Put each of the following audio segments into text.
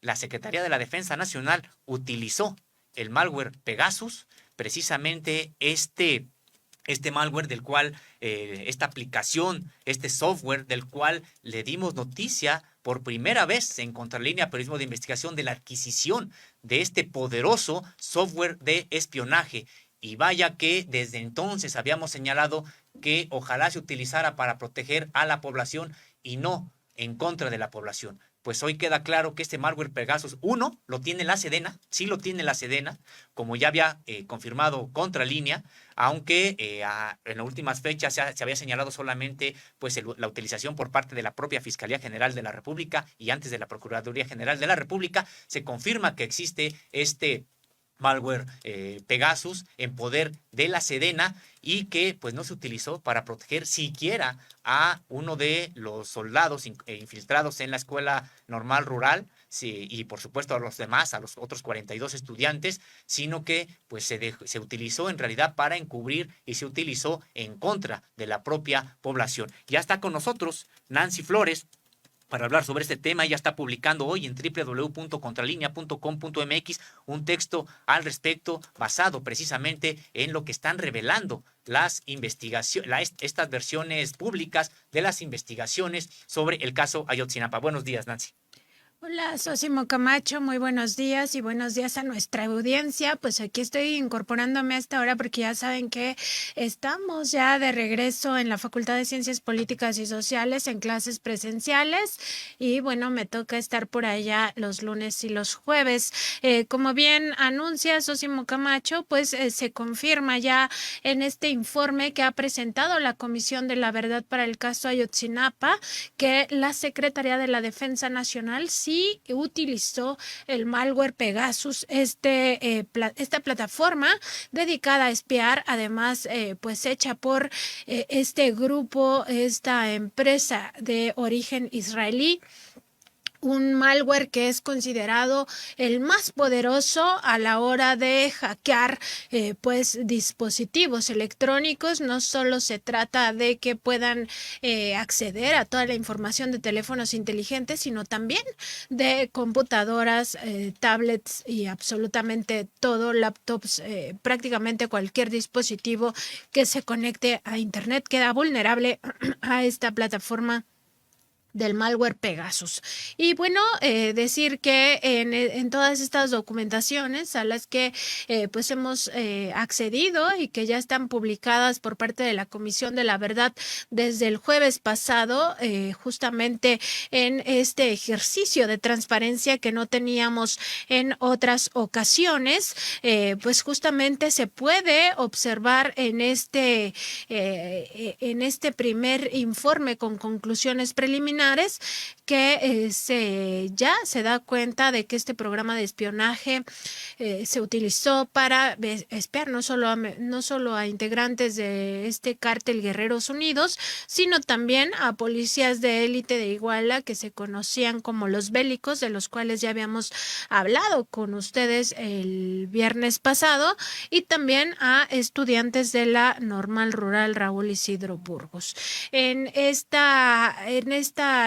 la Secretaría de la Defensa Nacional utilizó el malware Pegasus, precisamente este malware del cual, esta aplicación, este software del cual le dimos noticia por primera vez en Contralínea Periodismo de Investigación de la adquisición de este poderoso software de espionaje. Y vaya que desde entonces habíamos señalado que ojalá se utilizara para proteger a la población y no en contra de la población. Pues hoy queda claro que este malware Pegasus, uno, lo tiene la Sedena, sí lo tiene la Sedena, como ya había confirmado Contralínea, aunque en las últimas fechas se había señalado solamente pues la utilización por parte de la propia Fiscalía General de la República y antes de la Procuraduría General de la República. Se confirma que existe este malware Pegasus en poder de la Sedena y que pues no se utilizó para proteger siquiera a uno de los soldados infiltrados en la Escuela Normal Rural, sí, y por supuesto a los demás, a los otros 42 estudiantes, sino que pues se utilizó en realidad para encubrir y se utilizó en contra de la propia población. Ya está con nosotros Nancy Flores para hablar sobre este tema. Ella está publicando hoy en www.contralinea.com.mx un texto al respecto basado precisamente en lo que están revelando las investigaciones, estas versiones públicas de las investigaciones sobre el caso Ayotzinapa. Buenos días, Nancy. Hola, Sosimo Camacho, muy buenos días y buenos días a nuestra audiencia. Pues aquí estoy incorporándome a esta hora porque ya saben que estamos ya de regreso en la Facultad de Ciencias Políticas y Sociales en clases presenciales y bueno, me toca estar por allá los lunes y los jueves. Como bien anuncia Sosimo Camacho, pues se confirma ya en este informe que ha presentado la Comisión de la Verdad para el caso Ayotzinapa que la Secretaría de la Defensa Nacional sí utilizó el malware Pegasus, esta plataforma dedicada a espiar, además pues hecha por este grupo, esta empresa de origen israelí. Un malware que es considerado el más poderoso a la hora de hackear pues dispositivos electrónicos. No solo se trata de que puedan acceder a toda la información de teléfonos inteligentes, sino también de computadoras, tablets y absolutamente todo, laptops, prácticamente cualquier dispositivo que se conecte a internet queda vulnerable a esta plataforma del malware Pegasus. Y bueno, decir que en todas estas documentaciones a las que pues hemos accedido y que ya están publicadas por parte de la Comisión de la Verdad desde el jueves pasado, justamente en este ejercicio de transparencia que no teníamos en otras ocasiones, pues justamente se puede observar en este primer informe con conclusiones preliminares que ya se da cuenta de que este programa de espionaje se utilizó para espiar no solo a integrantes de este cártel Guerreros Unidos, sino también a policías de élite de Iguala que se conocían como los bélicos, de los cuales ya habíamos hablado con ustedes el viernes pasado, y también a estudiantes de la Normal Rural Raúl Isidro Burgos. En esta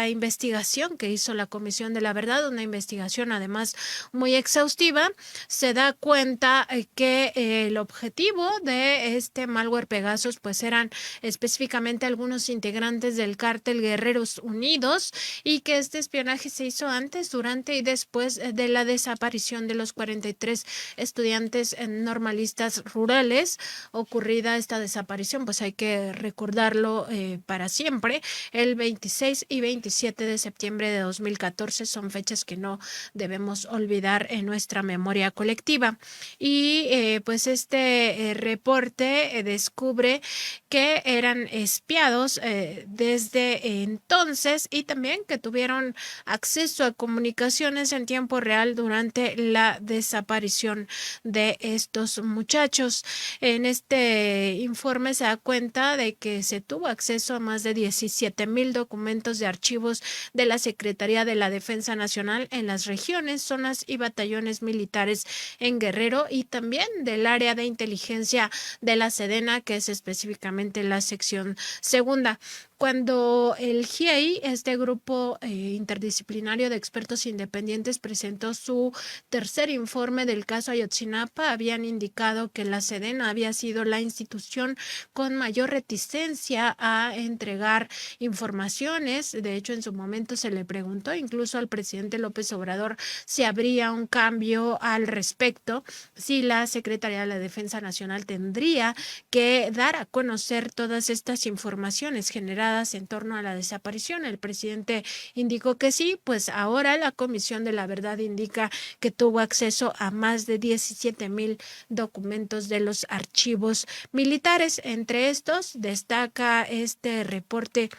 investigación que hizo la Comisión de la Verdad, una investigación además muy exhaustiva, se da cuenta que el objetivo de este malware Pegasus pues eran específicamente algunos integrantes del cártel Guerreros Unidos y que este espionaje se hizo antes, durante y después de la desaparición de los 43 estudiantes normalistas rurales. Ocurrida esta desaparición, pues hay que recordarlo para siempre, el 26 y 27 de septiembre de 2014 son fechas que no debemos olvidar en nuestra memoria colectiva. Y pues este reporte descubre que eran espiados desde entonces y también que tuvieron acceso a comunicaciones en tiempo real durante la desaparición de estos muchachos. En este informe se da cuenta de que se tuvo acceso a más de 17,000 documentos de archivos de la Secretaría de la Defensa Nacional en las regiones, zonas y batallones militares en Guerrero y también del área de inteligencia de la Sedena, que es específicamente la sección segunda. cuando el GIEI, este grupo interdisciplinario de expertos independientes, presentó su tercer informe del caso Ayotzinapa, habían indicado que la Sedena había sido la institución con mayor reticencia a entregar informaciones. De hecho, en su momento se le preguntó incluso al presidente López Obrador si habría un cambio al respecto, si la Secretaría de la Defensa Nacional tendría que dar a conocer todas estas informaciones generadas en torno a la desaparición. El presidente indicó que sí, pues ahora la Comisión de la Verdad indica que tuvo acceso a más de 17,000 documentos de los archivos militares. Entre estos destaca este reporte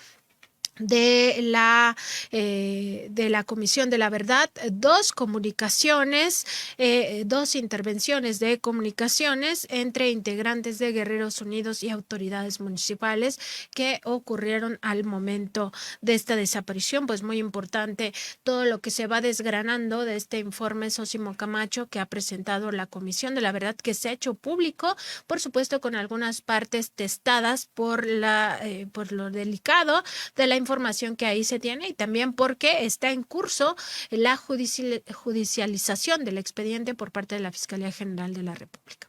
de la Comisión de la Verdad, dos intervenciones de comunicaciones entre integrantes de Guerreros Unidos y autoridades municipales que ocurrieron al momento de esta desaparición. Pues muy importante todo lo que se va desgranando de este informe Sósimo Camacho que ha presentado la Comisión de la Verdad, que se ha hecho público, por supuesto con algunas partes testadas por lo delicado de la información que ahí se tiene y también porque está en curso la judicialización del expediente por parte de la Fiscalía General de la República.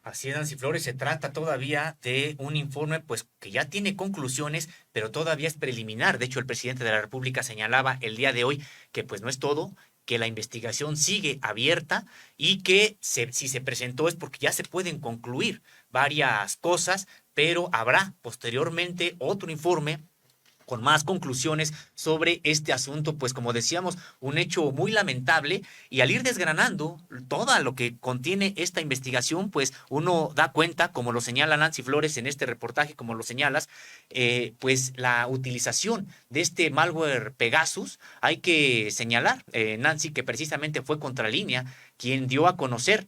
Así es, Nancy Flores, se trata todavía de un informe pues que ya tiene conclusiones, pero todavía es preliminar. De hecho, el presidente de la República señalaba el día de hoy que pues no es todo, que la investigación sigue abierta y que si se presentó es porque ya se pueden concluir varias cosas, pero habrá posteriormente otro informe con más conclusiones sobre este asunto, pues como decíamos, un hecho muy lamentable, y al ir desgranando todo lo que contiene esta investigación, pues uno da cuenta, como lo señala Nancy Flores en este reportaje, como lo señalas, pues la utilización de este malware Pegasus. Hay que señalar, Nancy, que precisamente fue Contralínea quien dio a conocer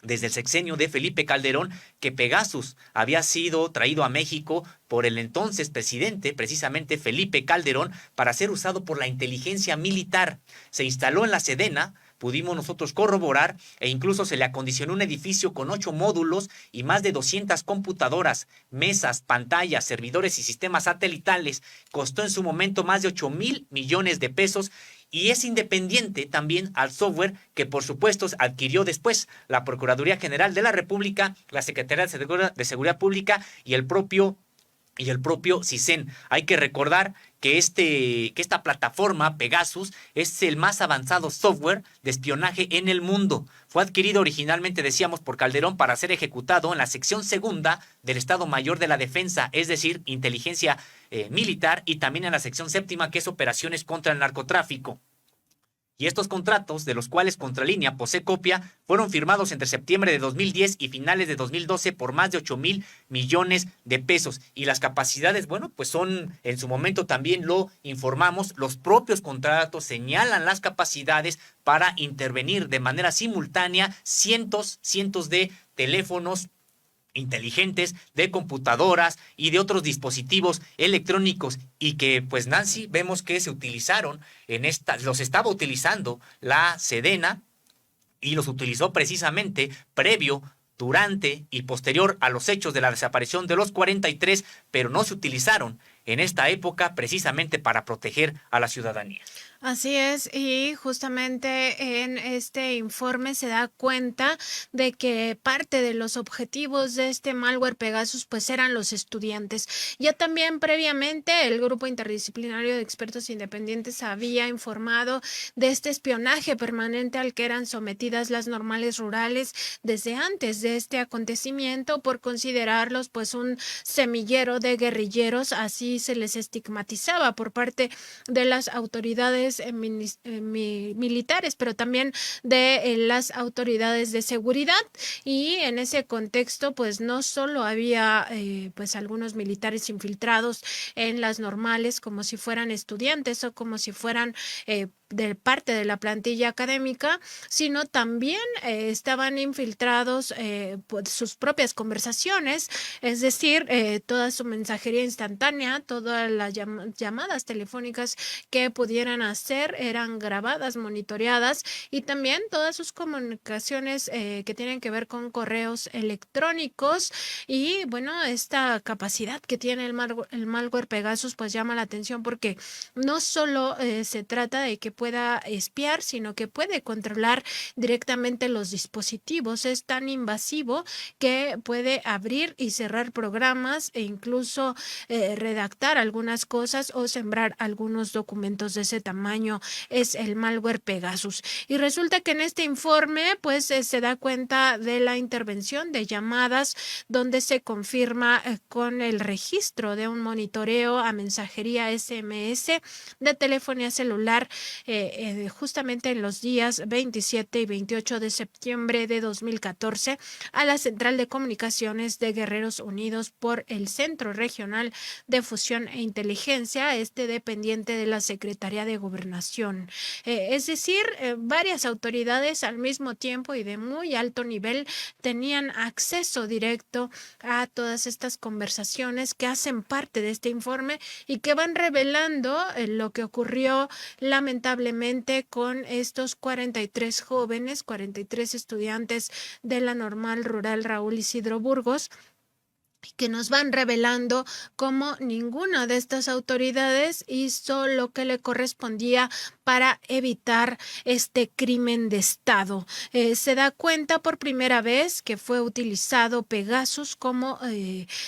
desde el sexenio de Felipe Calderón que Pegasus había sido traído a México por el entonces presidente, precisamente Felipe Calderón, para ser usado por la inteligencia militar. Se instaló en la Sedena, pudimos nosotros corroborar, e incluso se le acondicionó un edificio con 8 módulos y más de 200 computadoras, mesas, pantallas, servidores y sistemas satelitales. Costó en su momento más de 8,000 millones de pesos y es independiente también al software que por supuesto adquirió después la Procuraduría General de la República, la Secretaría de Seguridad Pública y el propio CISEN. Hay que recordar que esta plataforma Pegasus es el más avanzado software de espionaje en el mundo. Fue adquirido originalmente, decíamos, por Calderón para ser ejecutado en la sección segunda del Estado Mayor de la Defensa, es decir, inteligencia militar, y también en la sección séptima, que es operaciones contra el narcotráfico. Y estos contratos, de los cuales Contralínea posee copia, fueron firmados entre septiembre de 2010 y finales de 2012 por más de 8,000 millones de pesos. Y las capacidades, bueno, pues son, en su momento también lo informamos, los propios contratos señalan las capacidades para intervenir de manera simultánea cientos de teléfonos inteligentes, de computadoras y de otros dispositivos electrónicos, y que pues Nancy vemos que se utilizaron los estaba utilizando la Sedena y los utilizó precisamente previo, durante y posterior a los hechos de la desaparición de los 43, pero no se utilizaron en esta época precisamente para proteger a la ciudadanía. Así es, y justamente en este informe se da cuenta de que parte de los objetivos de este malware Pegasus pues eran los estudiantes. Ya también previamente el grupo interdisciplinario de expertos independientes había informado de este espionaje permanente al que eran sometidas las normales rurales desde antes de este acontecimiento, por considerarlos pues un semillero de guerrilleros. Así se les estigmatizaba por parte de las autoridades militares, pero también de las autoridades de seguridad. Y en ese contexto pues no solo había pues algunos militares infiltrados en las normales como si fueran estudiantes o como si fueran de parte de la plantilla académica, sino también estaban infiltrados pues sus propias conversaciones, es decir, toda su mensajería instantánea, todas las llamadas telefónicas que pudieran hacer eran grabadas, monitoreadas, y también todas sus comunicaciones que tienen que ver con correos electrónicos. Y bueno, esta capacidad que tiene el malware Pegasus pues llama la atención porque no solo se trata de que pueda espiar, sino que puede controlar directamente los dispositivos. Es tan invasivo que puede abrir y cerrar programas e incluso redactar algunas cosas o sembrar algunos documentos de ese tamaño. Es el malware Pegasus. Y resulta que en este informe pues se da cuenta de la intervención de llamadas donde se confirma con el registro de un monitoreo a mensajería SMS de telefonía celular justamente en los días 27 y 28 de septiembre de 2014 a la Central de Comunicaciones de Guerreros Unidos por el Centro Regional de Fusión e Inteligencia, dependiente de la Secretaría de Gobernación. Es decir, varias autoridades al mismo tiempo y de muy alto nivel tenían acceso directo a todas estas conversaciones que hacen parte de este informe y que van revelando lo que ocurrió lamentablemente con estos 43 jóvenes, 43 estudiantes de la Normal Rural Raúl Isidro Burgos, que nos van revelando cómo ninguna de estas autoridades hizo lo que le correspondía para evitar este crimen de Estado. Se da cuenta por primera vez que fue utilizado Pegasus, cómo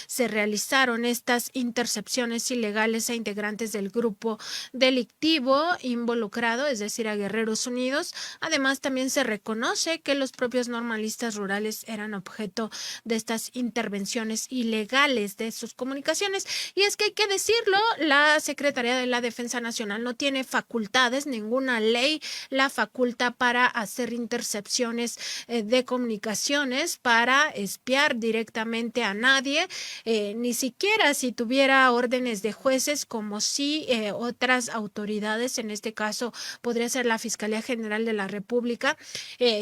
se realizaron estas intercepciones ilegales a integrantes del grupo delictivo involucrado, es decir, a Guerreros Unidos. Además, también se reconoce que los propios normalistas rurales eran objeto de estas intervenciones ilegales de sus comunicaciones. Y es que hay que decirlo, la Secretaría de la Defensa Nacional no tiene facultades, ninguna ley la faculta para hacer intercepciones de comunicaciones, para espiar directamente a nadie, ni siquiera si tuviera órdenes de jueces, como si otras autoridades, en este caso podría ser la Fiscalía General de la República,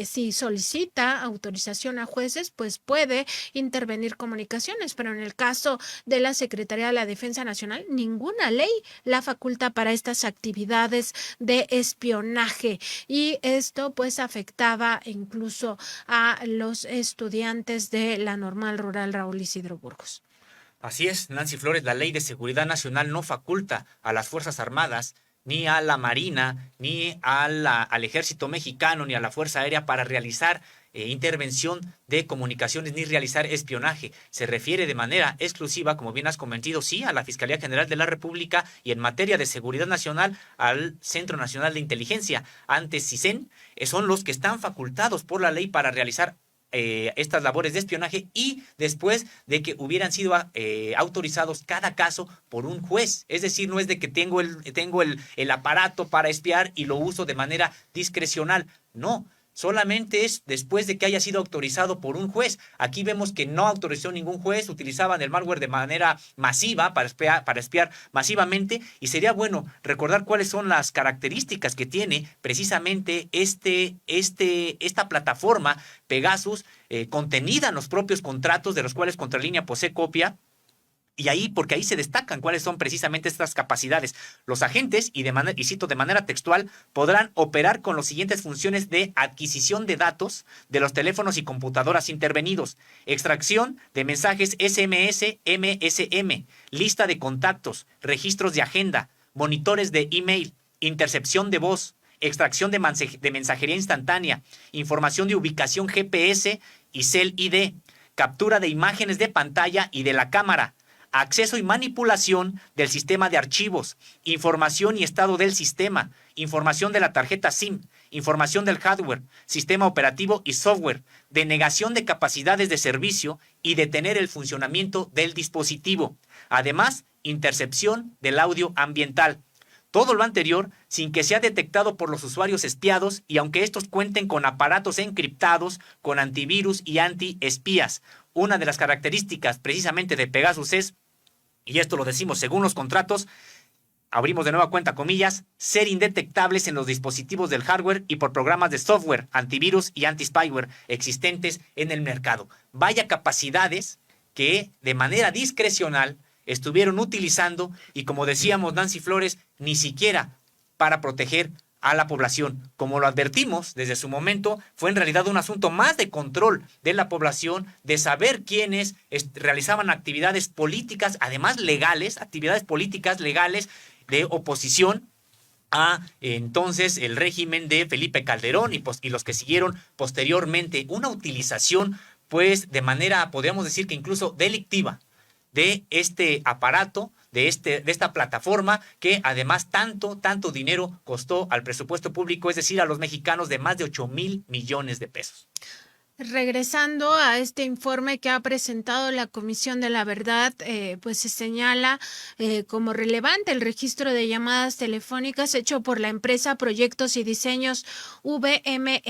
si solicita autorización a jueces, pues puede intervenir comunicaciones, pero en el caso de la Secretaría de la Defensa Nacional, ninguna ley la faculta para estas actividades de espionaje, y esto pues afectaba incluso a los estudiantes de la Normal Rural Raúl Isidro Burgos. Así es, Nancy Flores, la Ley de Seguridad Nacional no faculta a las Fuerzas Armadas, ni a la Marina, ni al Ejército Mexicano, ni a la Fuerza Aérea para realizar intervención de comunicaciones ni realizar espionaje. Se refiere de manera exclusiva, como bien has comentado, sí, a la Fiscalía General de la República y en materia de seguridad nacional al Centro Nacional de Inteligencia, antes CISEN, son los que están facultados por la ley para realizar estas labores de espionaje y después de que hubieran sido autorizados cada caso por un juez. Es decir, no es de que tengo el aparato para espiar y lo uso de manera discrecional. No. Solamente es después de que haya sido autorizado por un juez. Aquí vemos que no autorizó ningún juez, utilizaban el malware de manera masiva para espiar masivamente, y sería bueno recordar cuáles son las características que tiene precisamente esta plataforma Pegasus, contenida en los propios contratos de los cuales Contralínea posee copia. Y ahí, porque ahí se destacan cuáles son precisamente estas capacidades. Los agentes, y cito de manera textual, podrán operar con las siguientes funciones de adquisición de datos de los teléfonos y computadoras intervenidos, extracción de mensajes SMS, MSM, lista de contactos, registros de agenda, monitores de email, intercepción de voz, extracción de mensajería instantánea, información de ubicación GPS y Cell ID, captura de imágenes de pantalla y de la cámara, acceso y manipulación del sistema de archivos, información y estado del sistema, información de la tarjeta SIM, información del hardware, sistema operativo y software, denegación de capacidades de servicio y detener el funcionamiento del dispositivo. Además, intercepción del audio ambiental. Todo lo anterior sin que sea detectado por los usuarios espiados y aunque estos cuenten con aparatos encriptados, con antivirus y antiespías. Una de las características precisamente de Pegasus es, y esto lo decimos según los contratos, abrimos de nueva cuenta comillas, ser indetectables en los dispositivos del hardware y por programas de software, antivirus y anti-spyware existentes en el mercado. Vaya capacidades que de manera discrecional estuvieron utilizando y, como decíamos, Nancy Flores, ni siquiera para proteger a la población. Como lo advertimos desde su momento, fue en realidad un asunto más de control de la población, de saber quiénes realizaban actividades políticas, además legales, actividades políticas legales de oposición a entonces el régimen de Felipe Calderón y los que siguieron posteriormente. Una utilización, pues, de manera, podríamos decir que incluso delictiva, de este aparato, de esta plataforma que además tanto dinero costó al presupuesto público, es decir, a los mexicanos, de más de 8,000 millones de pesos. Regresando a este informe que ha presentado la Comisión de la Verdad, pues se señala como relevante el registro de llamadas telefónicas hecho por la empresa Proyectos y Diseños VME,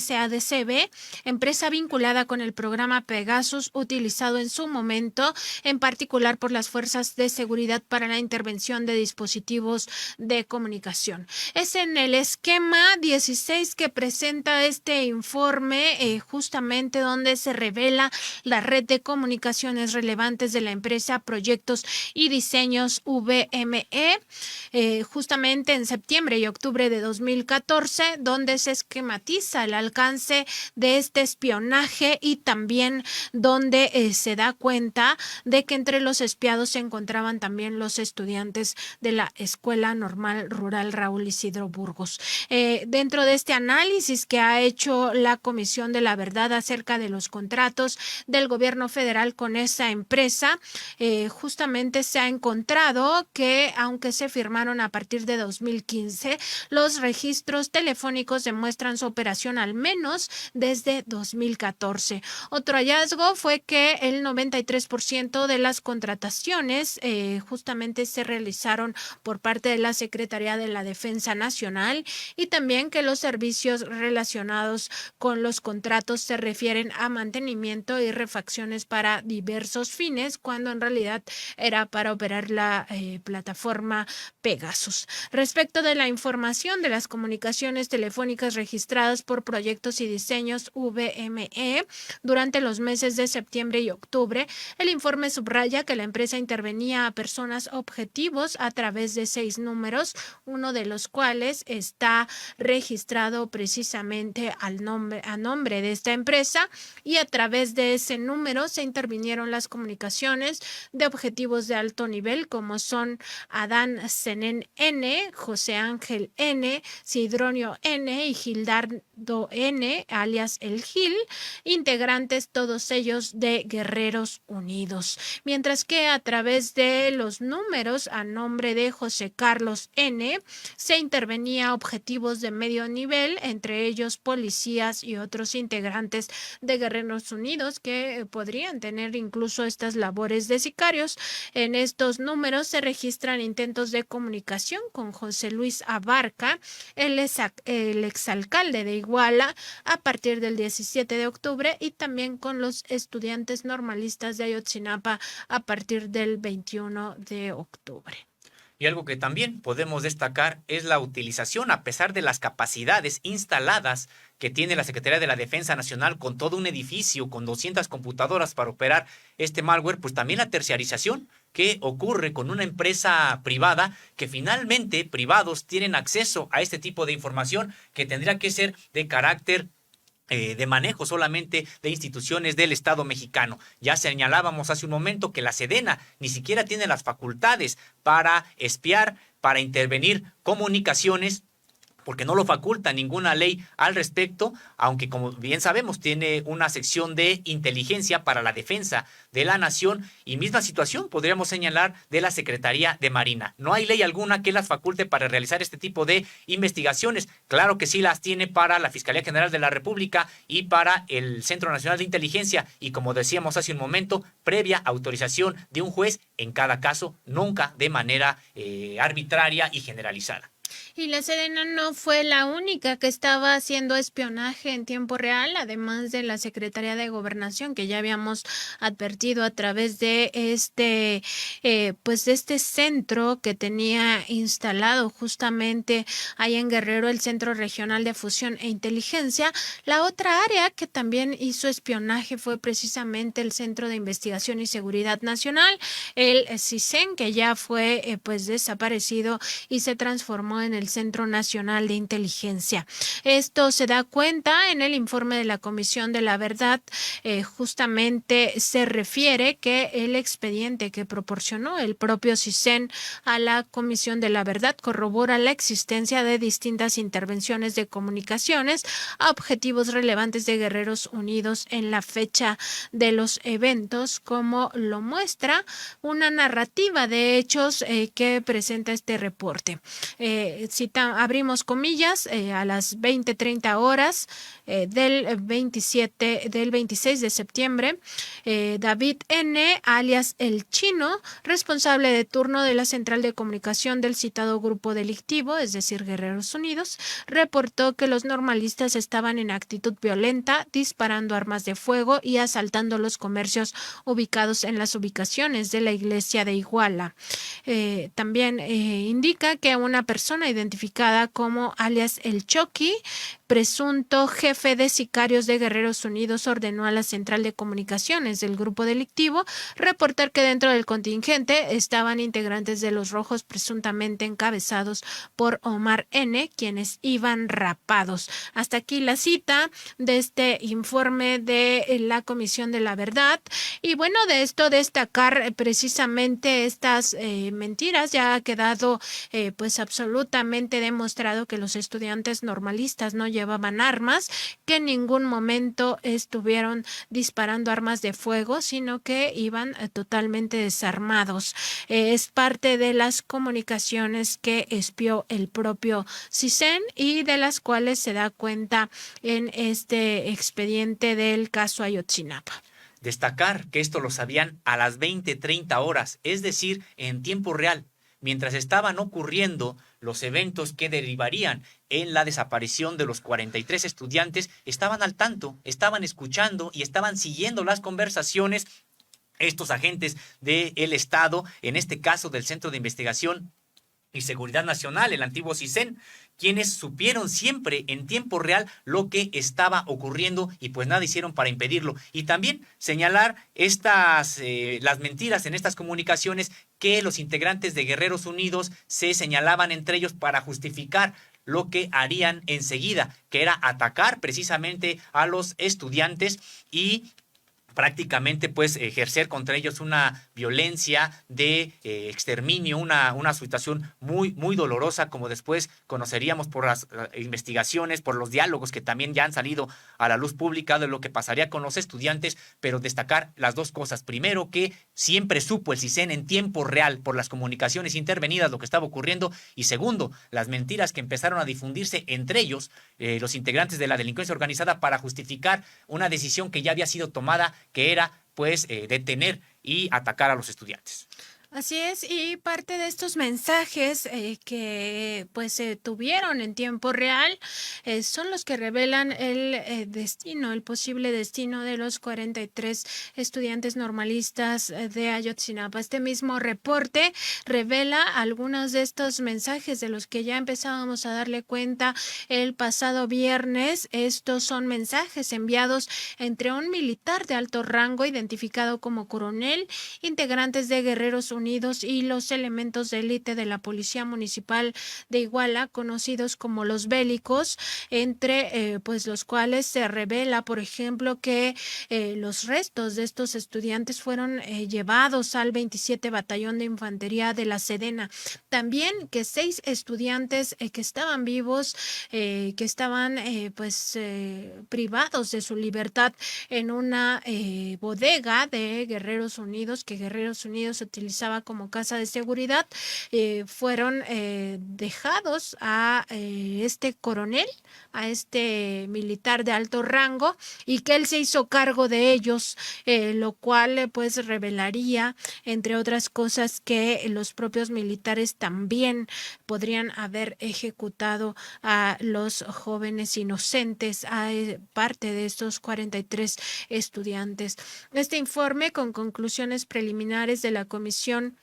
SADCB, empresa vinculada con el programa Pegasus, utilizado en su momento, en particular por las fuerzas de seguridad para la intervención de dispositivos de comunicación. Es en el esquema 16 que presenta este informe, justamente donde se revela la red de comunicaciones relevantes de la empresa Proyectos y Diseños VME, justamente en septiembre y octubre de 2014, donde se esquematiza el alcance de este espionaje y también donde se da cuenta de que entre los espiados se encontraban también los estudiantes de la Escuela Normal Rural Raúl Isidro Burgos. Dentro de este análisis que ha hecho la Comisión de la Verdad acerca de los contratos del gobierno federal con esa empresa, justamente se ha encontrado que, aunque se firmaron a partir de 2015, los registros telefónicos demuestran su operación al menos desde 2014. Otro hallazgo fue que el 93% de las contrataciones justamente se realizaron por parte de la Secretaría de la Defensa Nacional, y también que los servicios relacionados con los contratos se refieren a mantenimiento y refacciones para diversos fines, cuando en realidad era para operar la plataforma Pegasus. Respecto de la información de las comunicaciones telefónicas registradas por Proyectos y Diseños VME durante los meses de septiembre y octubre, el informe subraya que la empresa intervenía a personas objetivos a través de 6 números, uno de los cuales está registrado precisamente a nombre de esta empresa, y a través de ese número se intervinieron las comunicaciones de objetivos de alto nivel, como son Adán Zenén N, José Ángel N, Sidronio N y Gildardo N, alias El Gil, integrantes todos ellos de Guerreros Unidos. Mientras que a través de los números a nombre de José Carlos N se intervenía objetivos de medio nivel, entre ellos policías y otros integrantes de Guerreros Unidos que podrían tener incluso estas labores de sicarios. En estos números se registran intentos de comunicación con José Luis Abarca, el exalcalde de Iguala, a partir del 17 de octubre, y también con los estudiantes normalistas de Ayotzinapa a partir del 21 de octubre. Y algo que también podemos destacar es la utilización, a pesar de las capacidades instaladas que tiene la Secretaría de la Defensa Nacional, con todo un edificio, con 200 computadoras para operar este malware, pues también la terciarización que ocurre con una empresa privada, que finalmente privados tienen acceso a este tipo de información que tendría que ser de carácter de manejo solamente de instituciones del Estado mexicano. Ya señalábamos hace un momento que la Sedena ni siquiera tiene las facultades para espiar, para intervenir comunicaciones, porque no lo faculta ninguna ley al respecto, aunque como bien sabemos tiene una sección de inteligencia para la defensa de la nación, y misma situación podríamos señalar de la Secretaría de Marina. No hay ley alguna que las faculte para realizar este tipo de investigaciones. Claro que sí las tiene para la Fiscalía General de la República y para el Centro Nacional de Inteligencia, y como decíamos hace un momento, previa autorización de un juez en cada caso, nunca de manera arbitraria y generalizada. Y la Sedena no fue la única que estaba haciendo espionaje en tiempo real, además de la Secretaría de Gobernación, que ya habíamos advertido a través de pues de este centro que tenía instalado justamente ahí en Guerrero, el Centro Regional de Fusión e Inteligencia. La otra área que también hizo espionaje fue precisamente el Centro de Investigación y Seguridad Nacional, el CISEN, que ya fue pues desaparecido y se transformó en el Centro Nacional de Inteligencia. Esto se da cuenta en el informe de la Comisión de la Verdad. Justamente se refiere que el expediente que proporcionó el propio CISEN a la Comisión de la Verdad corrobora la existencia de distintas intervenciones de comunicaciones a objetivos relevantes de Guerreros Unidos en la fecha de los eventos, como lo muestra una narrativa de hechos que presenta este reporte. Abrimos comillas, a las 20:30 horas del 26 de septiembre, David N., alias El Chino, responsable de turno de la central de comunicación del citado grupo delictivo, es decir, Guerreros Unidos, reportó que los normalistas estaban en actitud violenta, disparando armas de fuego y asaltando los comercios ubicados en las ubicaciones de la iglesia de Iguala. También indica que una persona identificada como alias El Choqui, presunto jefe de sicarios de Guerreros Unidos, ordenó a la central de comunicaciones del grupo delictivo reportar que dentro del contingente estaban integrantes de los Rojos presuntamente encabezados por Omar N., quienes iban rapados. Hasta aquí la cita de este informe de la Comisión de la Verdad. Y bueno, de esto destacar precisamente estas mentiras. Ya ha quedado pues absolutamente demostrado que los estudiantes normalistas no llevaban armas, que en ningún momento estuvieron disparando armas de fuego, sino que iban totalmente desarmados. Es parte de las comunicaciones que espió el propio CISEN y de las cuales se da cuenta en este expediente del caso Ayotzinapa. Destacar que esto lo sabían a las 20:30 horas, es decir, en tiempo real, mientras estaban ocurriendo los eventos que derivarían en la desaparición de los 43 estudiantes, estaban al tanto, estaban escuchando y estaban siguiendo las conversaciones estos agentes del Estado, en este caso del Centro de Investigación y Seguridad Nacional, el antiguo CISEN, quienes supieron siempre en tiempo real lo que estaba ocurriendo y pues nada hicieron para impedirlo. Y también señalar las mentiras en estas comunicaciones, que los integrantes de Guerreros Unidos se señalaban entre ellos para justificar lo que harían enseguida, que era atacar precisamente a los estudiantes y prácticamente pues ejercer contra ellos una violencia de exterminio, una situación muy, muy dolorosa, como después conoceríamos por las investigaciones, por los diálogos que también ya han salido a la luz pública de lo que pasaría con los estudiantes, pero destacar las dos cosas. Primero, que siempre supo el CISEN en tiempo real por las comunicaciones intervenidas lo que estaba ocurriendo, y segundo, las mentiras que empezaron a difundirse entre ellos, los integrantes de la delincuencia organizada, para justificar una decisión que ya había sido tomada, que era pues detener y atacar a los estudiantes. Así es, y parte de estos mensajes que pues se tuvieron en tiempo real son los que revelan el destino, el posible destino de los 43 estudiantes normalistas de Ayotzinapa. Este mismo reporte revela algunos de estos mensajes de los que ya empezábamos a darle cuenta el pasado viernes. Estos son mensajes enviados entre un militar de alto rango identificado como coronel, integrantes de Guerreros Unidos y los elementos de élite de la Policía Municipal de Iguala, conocidos como los bélicos, entre pues los cuales se revela, por ejemplo, que los restos de estos estudiantes fueron llevados al 27 Batallón de Infantería de la Sedena. También que 6 estudiantes que estaban vivos, que estaban privados de su libertad en una bodega de Guerreros Unidos, que Guerreros Unidos utilizaba funcionaba como casa de seguridad, fueron dejados a este coronel, a este militar de alto rango, y que él se hizo cargo de ellos, lo cual pues revelaría, entre otras cosas, que los propios militares también podrían haber ejecutado a los jóvenes inocentes, a parte de estos 43 estudiantes. Este informe, con conclusiones preliminares de la Comisión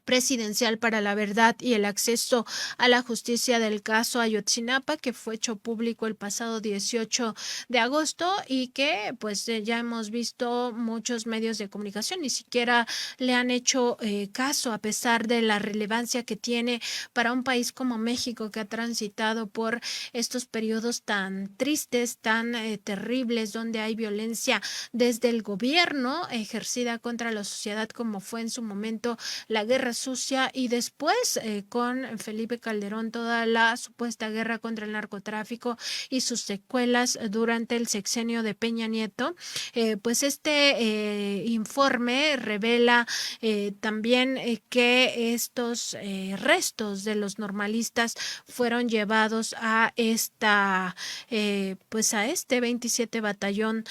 Presidencial para la Verdad y el Acceso a la Justicia del caso Ayotzinapa, que fue hecho público el pasado 18 de agosto y que pues ya hemos visto muchos medios de comunicación ni siquiera le han hecho caso, a pesar de la relevancia que tiene para un país como México, que ha transitado por estos periodos tan tristes, tan terribles, donde hay violencia desde el gobierno ejercida contra la sociedad, como fue en su momento la guerra sucia, y después con Felipe Calderón toda la supuesta guerra contra el narcotráfico y sus secuelas durante el sexenio de Peña Nieto. Pues este informe revela también que estos restos de los normalistas fueron llevados a pues a este 27 batallón,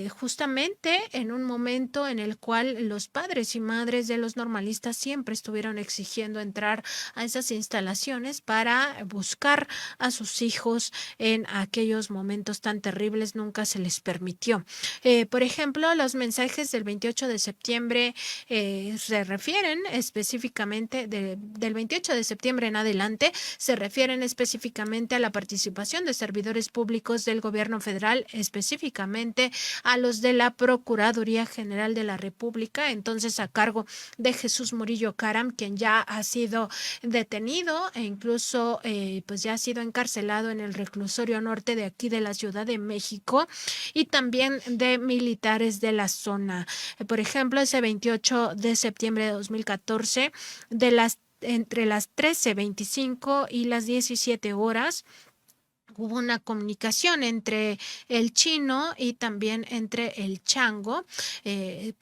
justamente en un momento en el cual los padres y madres de los normalistas siempre estuvieron exigiendo entrar a esas instalaciones para buscar a sus hijos en aquellos momentos tan terribles. Nunca se les permitió. Por ejemplo, los mensajes del 28 de septiembre se refieren específicamente del 28 de septiembre en adelante, se refieren específicamente a la participación de servidores públicos del gobierno federal, específicamente a los de la Procuraduría General de la República, entonces a cargo de Jesús Murillo Caram, quien ya ha sido detenido e incluso pues ya ha sido encarcelado en el reclusorio norte de aquí de la Ciudad de México, y también de militares de la zona. Por ejemplo, ese 28 de septiembre de 2014, entre las 13:25 y las 17 horas, hubo una comunicación entre el Chino y también entre el Chango.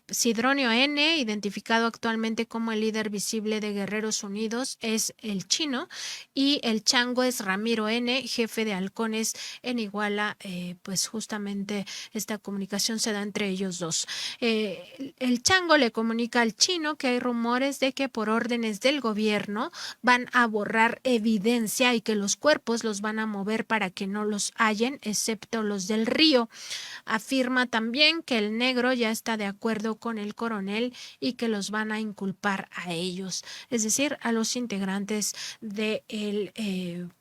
Sidronio N., identificado actualmente como el líder visible de Guerreros Unidos, es el Chino, y el Chango es Ramiro N., jefe de halcones en Iguala. Pues justamente esta comunicación se da entre ellos dos. El Chango le comunica al Chino que hay rumores de que por órdenes del gobierno van a borrar evidencia y que los cuerpos los van a mover para que no los hallen, excepto los del río. Afirma también que el negro ya está de acuerdo con el coronel y que los van a inculpar a ellos, es decir, a los integrantes del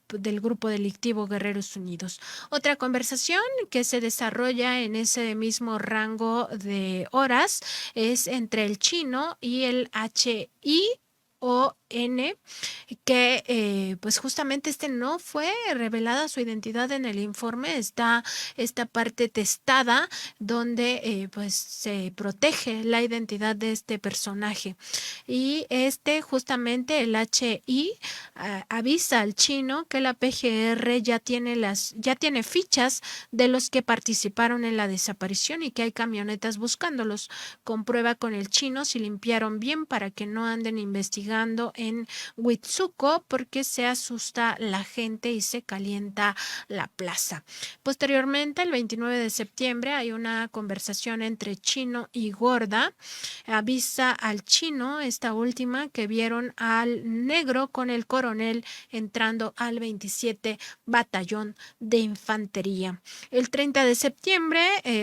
grupo delictivo Guerreros Unidos. Otra conversación que se desarrolla en ese mismo rango de horas es entre el Chino y el HION, que pues justamente no fue revelada su identidad en el informe. Está esta parte testada donde pues se protege la identidad de este personaje, y justamente el HI avisa al Chino que la PGR ya tiene fichas de los que participaron en la desaparición y que hay camionetas buscándolos. Comprueba con el Chino si limpiaron bien para que no anden investigando en Huitzuco, porque se asusta la gente y se calienta la plaza. Posteriormente, el 29 de septiembre, hay una conversación entre Chino y Gorda. Avisa al Chino, esta última, que vieron al negro con el coronel entrando al 27 Batallón de Infantería. El 30 de septiembre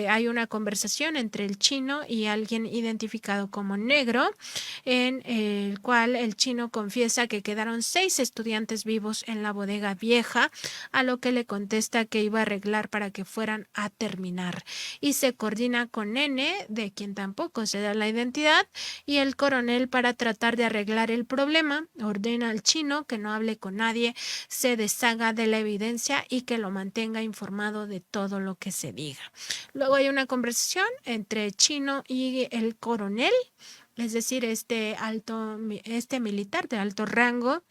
hay una conversación entre el Chino y alguien identificado como negro, en el cual el Chino confiesa que quedaron 6 estudiantes vivos en la bodega vieja, a lo que le contesta que iba a arreglar para que fueran a terminar, y se coordina con N., de quien tampoco se da la identidad, y el coronel para tratar de arreglar el problema. Ordena al Chino que no hable con nadie, se deshaga de la evidencia y que lo mantenga informado de todo lo que se diga. Luego hay una conversación entre Chino y el coronel, es decir, este militar de alto rango,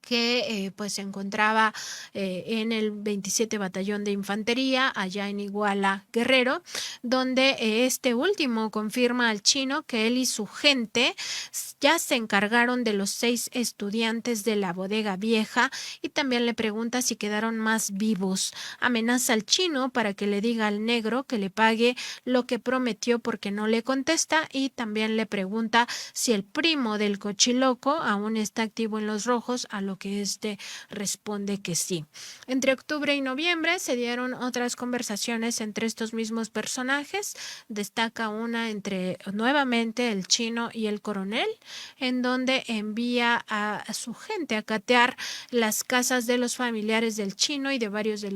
que pues se encontraba en el 27 Batallón de Infantería, allá en Iguala, Guerrero, donde este último confirma al chino que él y su gente ya se encargaron de los 6 estudiantes de la bodega vieja y también le pregunta si quedaron más vivos. Amenaza al chino para que le diga al negro que le pague lo que prometió porque no le contesta y también le pregunta si el primo del cochiloco aún está activo en los rojos, a lo que este responde que sí. Entre octubre y noviembre se dieron otras conversaciones entre estos mismos personajes. Destaca una entre nuevamente el chino y el coronel, en donde envía a su gente a catear las casas de los familiares del chino y de varios de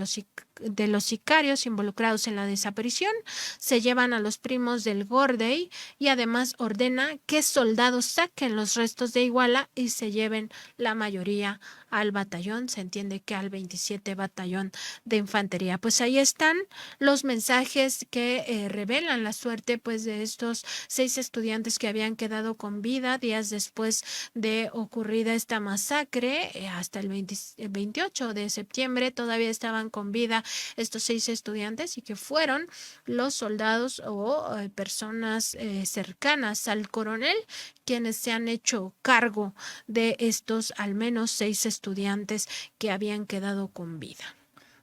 los sicarios involucrados en la desaparición. Se llevan a los primos del Gordey y además ordena que soldados saquen los restos de Iguala y se lleven la mayoría al batallón, se entiende que al 27 Batallón de Infantería. Pues ahí están los mensajes que revelan la suerte pues de estos 6 estudiantes que habían quedado con vida días después de ocurrida esta masacre. Hasta el 28 de septiembre todavía estaban con vida estos 6 estudiantes y que fueron los soldados o personas cercanas al coronel quienes se han hecho cargo de estos al menos 6 estudiantes que habían quedado con vida.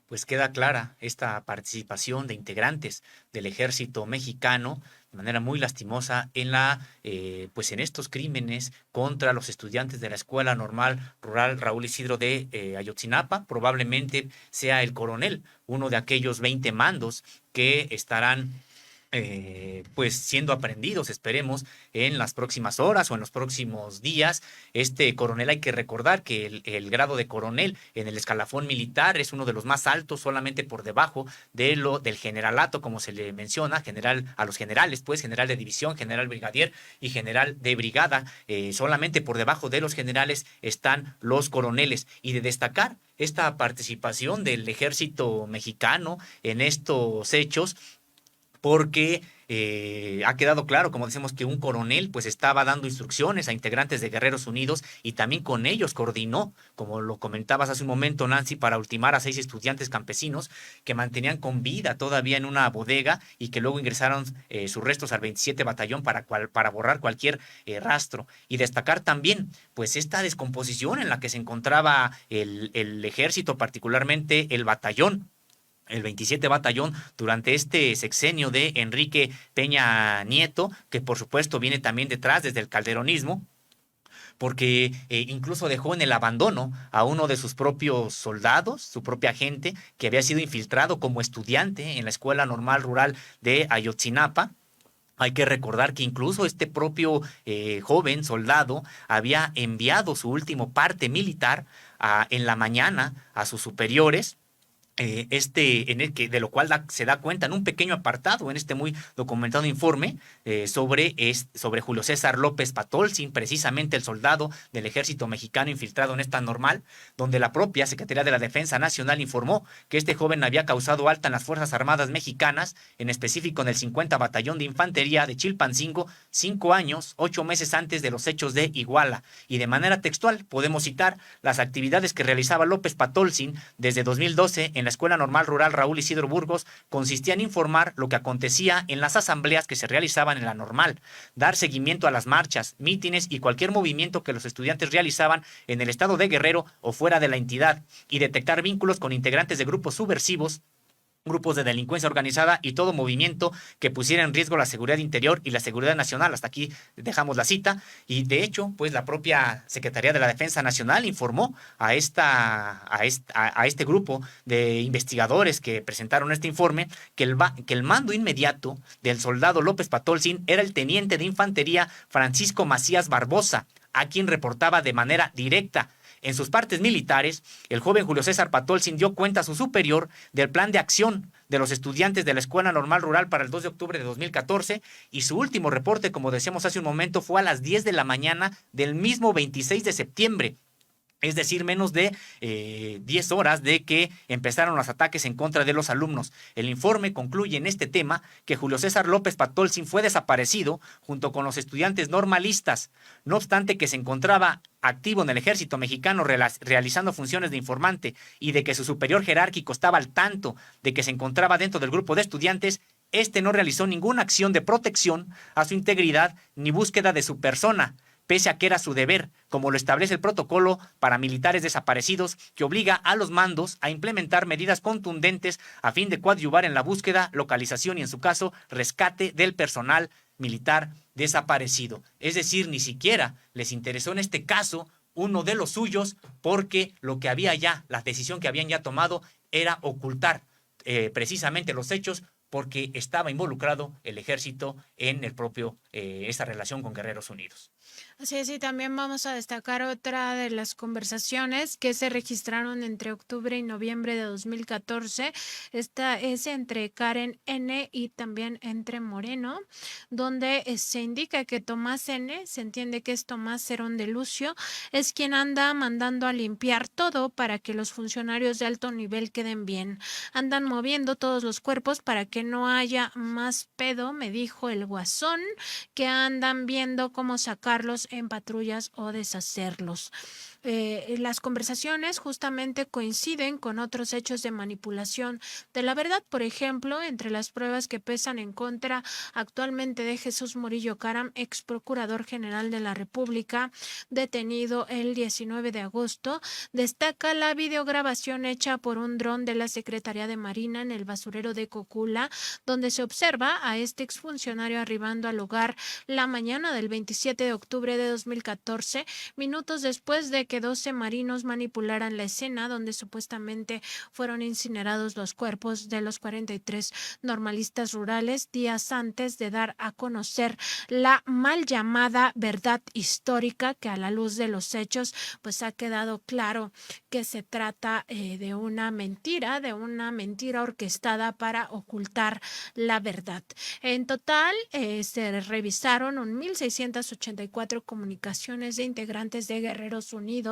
Pues queda clara esta participación de integrantes del ejército mexicano de manera muy lastimosa pues en estos crímenes contra los estudiantes de la Escuela Normal Rural Raúl Isidro de Ayotzinapa. Probablemente sea el coronel, uno de aquellos 20 mandos que estarán pues siendo aprendidos, esperemos, en las próximas horas o en los próximos días. Este coronel, hay que recordar que el grado de coronel en el escalafón militar es uno de los más altos, solamente por debajo del generalato, como se le menciona, a los generales, pues, general de división, general brigadier y general de brigada. Solamente por debajo de los generales están los coroneles. Y de destacar esta participación del ejército mexicano en estos hechos, porque ha quedado claro, como decimos, que un coronel pues estaba dando instrucciones a integrantes de Guerreros Unidos y también con ellos coordinó, como lo comentabas hace un momento, Nancy, para ultimar a 6 estudiantes campesinos que mantenían con vida todavía en una bodega y que luego ingresaron sus restos al 27 Batallón para borrar cualquier rastro. Y destacar también pues esta descomposición en la que se encontraba el ejército, particularmente el batallón, el 27 Batallón, durante este sexenio de Enrique Peña Nieto, que por supuesto viene también detrás desde el calderonismo, porque incluso dejó en el abandono a uno de sus propios soldados, su propia gente, que había sido infiltrado como estudiante en la Escuela Normal Rural de Ayotzinapa. Hay que recordar que incluso este propio joven soldado había enviado su último parte militar en la mañana a sus superiores, de lo cual se da cuenta en un pequeño apartado en este muy documentado informe sobre Julio César López Patolzin, precisamente el soldado del ejército mexicano infiltrado en esta normal, donde la propia Secretaría de la Defensa Nacional informó que este joven había causado alta en las Fuerzas Armadas mexicanas, en específico en el 50 Batallón de Infantería de Chilpancingo, 5 años, 8 meses antes de los hechos de Iguala. Y de manera textual podemos citar las actividades que realizaba López Patolzin desde 2012 en la Escuela Normal Rural Raúl Isidro Burgos. Consistía en informar lo que acontecía en las asambleas que se realizaban en la normal, dar seguimiento a las marchas, mítines y cualquier movimiento que los estudiantes realizaban en el estado de Guerrero o fuera de la entidad, y detectar vínculos con integrantes de grupos subversivos, grupos de delincuencia organizada y todo movimiento que pusiera en riesgo la seguridad interior y la seguridad nacional. Hasta aquí dejamos la cita. Y de hecho, pues la propia Secretaría de la Defensa Nacional informó a este grupo de investigadores que presentaron este informe que el mando inmediato del soldado López Patolzin era el teniente de infantería Francisco Macías Barbosa, a quien reportaba de manera directa. En sus partes militares, el joven Julio César Patolzin dio cuenta a su superior del plan de acción de los estudiantes de la Escuela Normal Rural para el 2 de octubre de 2014, y su último reporte, como decíamos hace un momento, fue a las 10 de la mañana del mismo 26 de septiembre. Es decir, menos de 10 horas de que empezaron los ataques en contra de los alumnos. El informe concluye en este tema que Julio César López Patolzin fue desaparecido junto con los estudiantes normalistas, no obstante que se encontraba activo en el ejército mexicano realizando funciones de informante y de que su superior jerárquico estaba al tanto de que se encontraba dentro del grupo de estudiantes. Este no realizó ninguna acción de protección a su integridad ni búsqueda de su persona, pese a que era su deber, como lo establece el protocolo para militares desaparecidos, que obliga a los mandos a implementar medidas contundentes a fin de coadyuvar en la búsqueda, localización y, en su caso, rescate del personal militar desaparecido. Es decir, ni siquiera les interesó en este caso uno de los suyos, porque lo que había ya, la decisión que habían ya tomado era ocultar precisamente los hechos, porque estaba involucrado el ejército en esta relación con Guerreros Unidos. Así es, y también vamos a destacar otra de las conversaciones que se registraron entre octubre y noviembre de 2014. Esta es entre Karen N. y también entre Moreno, donde se indica que Tomás N., se entiende que es Tomás Cerón de Lucio, es quien anda mandando a limpiar todo para que los funcionarios de alto nivel queden bien. Andan moviendo todos los cuerpos para que no haya más pedo, me dijo el Guasón, que andan viendo cómo sacarlos en patrullas o deshacerlos. Las conversaciones justamente coinciden con otros hechos de manipulación de la verdad. Por ejemplo, entre las pruebas que pesan en contra actualmente de Jesús Murillo Caram, ex procurador general de la República, detenido el 19 de agosto, destaca la videograbación hecha por un dron de la Secretaría de Marina en el basurero de Cocula, donde se observa a este exfuncionario arribando al lugar la mañana del 27 de octubre de 2014, minutos después de que 12 marinos manipularan la escena donde supuestamente fueron incinerados los cuerpos de los 43 normalistas rurales, días antes de dar a conocer la mal llamada verdad histórica, que a la luz de los hechos pues ha quedado claro que se trata de una mentira orquestada para ocultar la verdad. En total se revisaron 1,684 comunicaciones de integrantes de Guerreros Unidos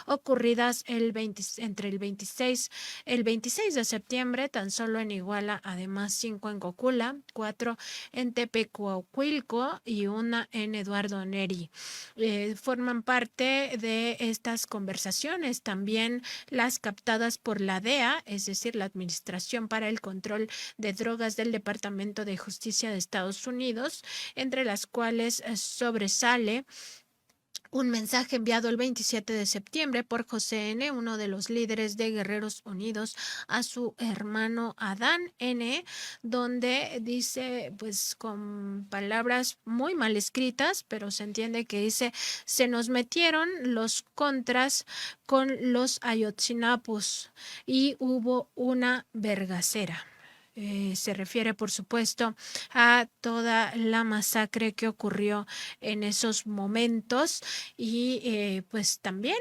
ocurridas entre el 26 de septiembre, tan solo en Iguala, además 5 en Cocula, 4 en Tepecuauhquilco y 1 en Eduardo Neri. Forman parte de estas conversaciones también las captadas por la DEA, es decir, la Administración para el Control de Drogas del Departamento de Justicia de Estados Unidos, entre las cuales sobresale un mensaje enviado el 27 de septiembre por José N., uno de los líderes de Guerreros Unidos, a su hermano Adán N., donde dice, pues con palabras muy mal escritas, pero se entiende que dice: se nos metieron los contras con los Ayotzinapos y hubo una vergacera. Se refiere, por supuesto, a toda la masacre que ocurrió en esos momentos y pues también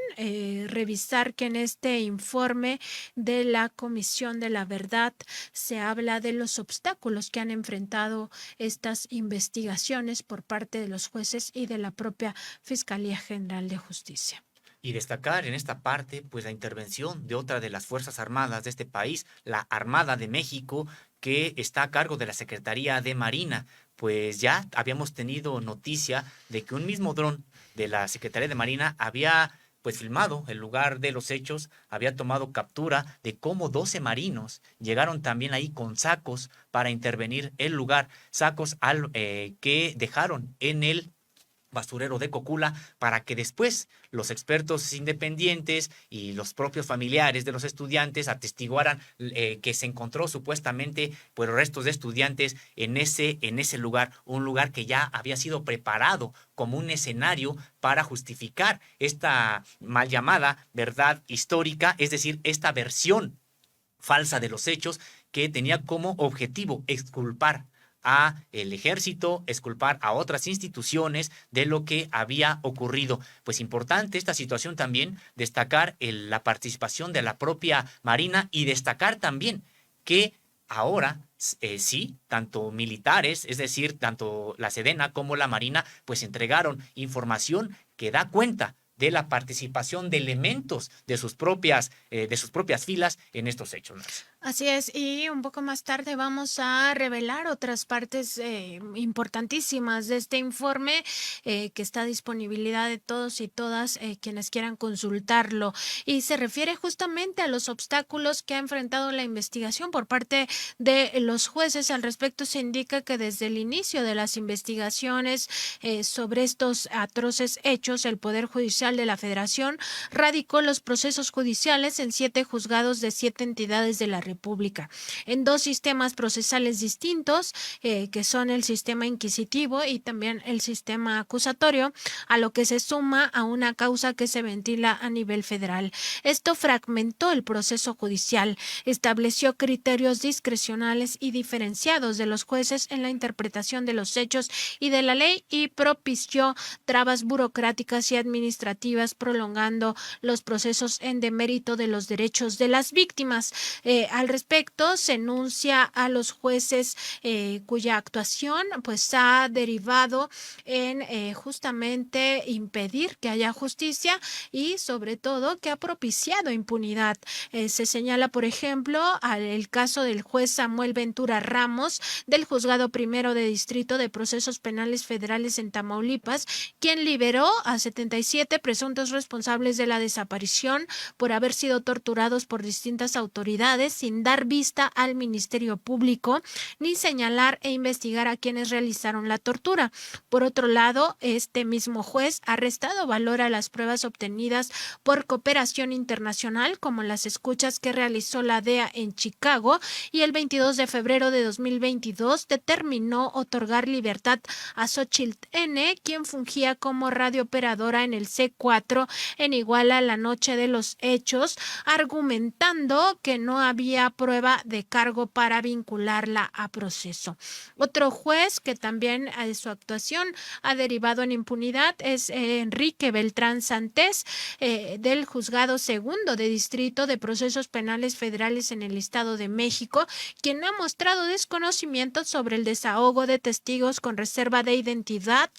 revisar que en este informe de la Comisión de la Verdad se habla de los obstáculos que han enfrentado estas investigaciones por parte de los jueces y de la propia Fiscalía General de Justicia. Y destacar en esta parte, pues, la intervención de otra de las Fuerzas Armadas de este país, la Armada de México, que está a cargo de la Secretaría de Marina. Pues ya habíamos tenido noticia de que un mismo dron de la Secretaría de Marina había pues filmado el lugar de los hechos, había tomado captura de cómo 12 marinos llegaron también ahí con sacos para intervenir el lugar, sacos que dejaron en el basurero de Cocula, para que después los expertos independientes y los propios familiares de los estudiantes atestiguaran que se encontró supuestamente pues restos de estudiantes en ese lugar, un lugar que ya había sido preparado como un escenario para justificar esta mal llamada verdad histórica, es decir, esta versión falsa de los hechos que tenía como objetivo exculpar a el ejército, exculpar a otras instituciones de lo que había ocurrido. Pues importante esta situación también, destacar la participación de la propia Marina y destacar también que ahora sí, tanto militares, es decir, tanto la Sedena como la Marina, pues entregaron información que da cuenta de la participación de elementos de sus propias filas en estos hechos, Nancy. Así es, y un poco más tarde vamos a revelar otras partes importantísimas de este informe que está a disponibilidad de todos y todas quienes quieran consultarlo. Y se refiere justamente a los obstáculos que ha enfrentado la investigación por parte de los jueces. Al respecto se indica que desde el inicio de las investigaciones sobre estos atroces hechos, el Poder Judicial de la Federación radicó los procesos judiciales en 7 juzgados de 7 entidades de la República, en 2 sistemas procesales distintos, que son el sistema inquisitivo y también el sistema acusatorio, a lo que se suma a una causa que se ventila a nivel federal. Esto fragmentó el proceso judicial, estableció criterios discrecionales y diferenciados de los jueces en la interpretación de los hechos y de la ley y propició trabas burocráticas y administrativas, prolongando los procesos en demérito de los derechos de las víctimas. Al respecto, se enuncia a los jueces cuya actuación pues ha derivado en justamente impedir que haya justicia y sobre todo que ha propiciado impunidad. Se señala, por ejemplo, el caso del juez Samuel Ventura Ramos del Juzgado Primero de Distrito de Procesos Penales Federales en Tamaulipas, quien liberó a 77 presuntos responsables de la desaparición por haber sido torturados por distintas autoridades sin dar vista al Ministerio Público ni señalar e investigar a quienes realizaron la tortura. Por otro lado, este mismo juez arrestado valora las pruebas obtenidas por cooperación internacional, como las escuchas que realizó la DEA en Chicago, y el 22 de febrero de 2022 determinó otorgar libertad a Xochitl N., quien fungía como radiooperadora en el C4 en Iguala la noche de los hechos, argumentando que no había prueba de cargo para vincularla a proceso. Otro juez que también su actuación ha derivado en impunidad es Enrique Beltrán Santés, del Juzgado Segundo de Distrito de Procesos Penales Federales en el Estado de México, quien ha mostrado desconocimiento sobre el desahogo de testigos con reserva de identidad,